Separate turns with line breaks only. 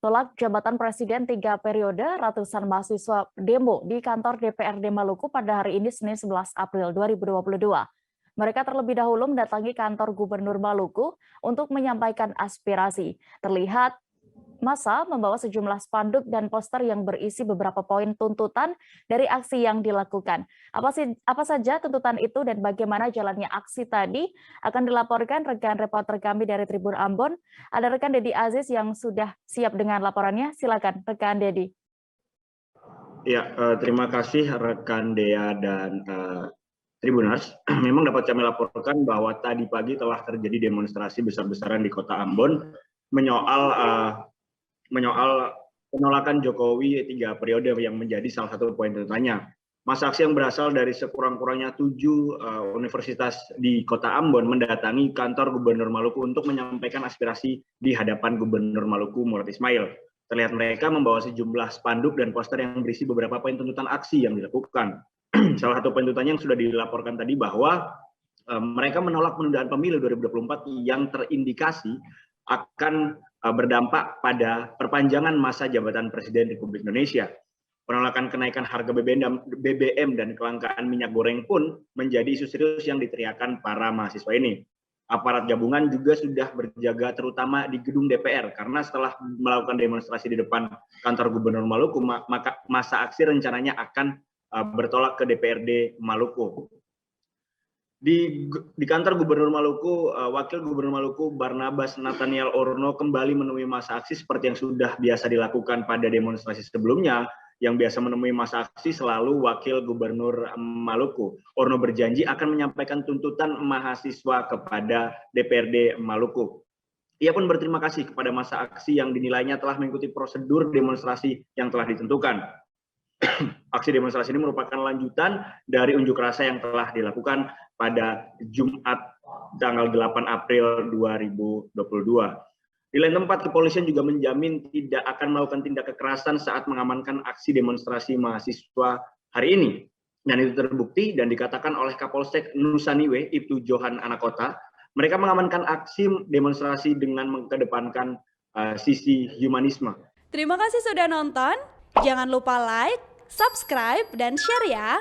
Tolak jabatan Presiden 3 periode, ratusan mahasiswa demo di kantor DPRD Maluku pada hari ini Senin 11 April 2022. Mereka terlebih dahulu mendatangi kantor Gubernur Maluku untuk menyampaikan aspirasi. Terlihat massa membawa sejumlah spanduk dan poster yang berisi beberapa poin tuntutan dari aksi yang dilakukan. Apa saja tuntutan itu dan bagaimana jalannya aksi tadi akan dilaporkan rekan reporter kami dari Tribun Ambon. Ada rekan Dedi Aziz yang sudah siap dengan laporannya. Silakan rekan Dedi.
Ya, terima kasih rekan Dea dan Tribuners. Memang dapat kami laporkan bahwa tadi pagi telah terjadi demonstrasi besar-besaran di Kota Ambon menyoal penolakan Jokowi 3 periode yang menjadi salah satu poin tuntutannya. Masa aksi yang berasal dari sekurang-kurangnya 7 universitas di Kota Ambon mendatangi kantor Gubernur Maluku untuk menyampaikan aspirasi di hadapan Gubernur Maluku Murad Ismail. Terlihat mereka membawa sejumlah spanduk dan poster yang berisi beberapa poin tuntutan aksi yang dilakukan. Salah satu poin tuntutannya yang sudah dilaporkan tadi bahwa mereka menolak penundaan pemilu 2024 yang terindikasi akan berdampak pada perpanjangan masa jabatan Presiden Republik Indonesia. Penolakan kenaikan harga BBM dan kelangkaan minyak goreng pun menjadi isu serius yang diteriakan para mahasiswa ini. Aparat gabungan juga sudah berjaga terutama di gedung DPR karena setelah melakukan demonstrasi di depan kantor Gubernur Maluku, maka masa aksi rencananya akan bertolak ke DPRD Maluku. Di kantor Gubernur Maluku, Wakil Gubernur Maluku Barnabas Nathaniel Orno kembali menemui masa aksi seperti yang sudah biasa dilakukan pada demonstrasi sebelumnya. Yang biasa menemui masa aksi selalu Wakil Gubernur Maluku. Orno berjanji akan menyampaikan tuntutan mahasiswa kepada DPRD Maluku. Ia pun berterima kasih kepada masa aksi yang dinilainya telah mengikuti prosedur demonstrasi yang telah ditentukan. Aksi demonstrasi ini merupakan lanjutan dari unjuk rasa yang telah dilakukan pada Jumat tanggal 8 April 2022. Di lain tempat, kepolisian juga menjamin tidak akan melakukan tindak kekerasan saat mengamankan aksi demonstrasi mahasiswa hari ini. Dan itu terbukti dan dikatakan oleh Kapolsek Nusa Niwe, Ibtu Johan Anakota, mereka mengamankan aksi demonstrasi dengan mengedepankan sisi humanisme.
Terima kasih sudah nonton. Jangan lupa like, subscribe, dan share ya.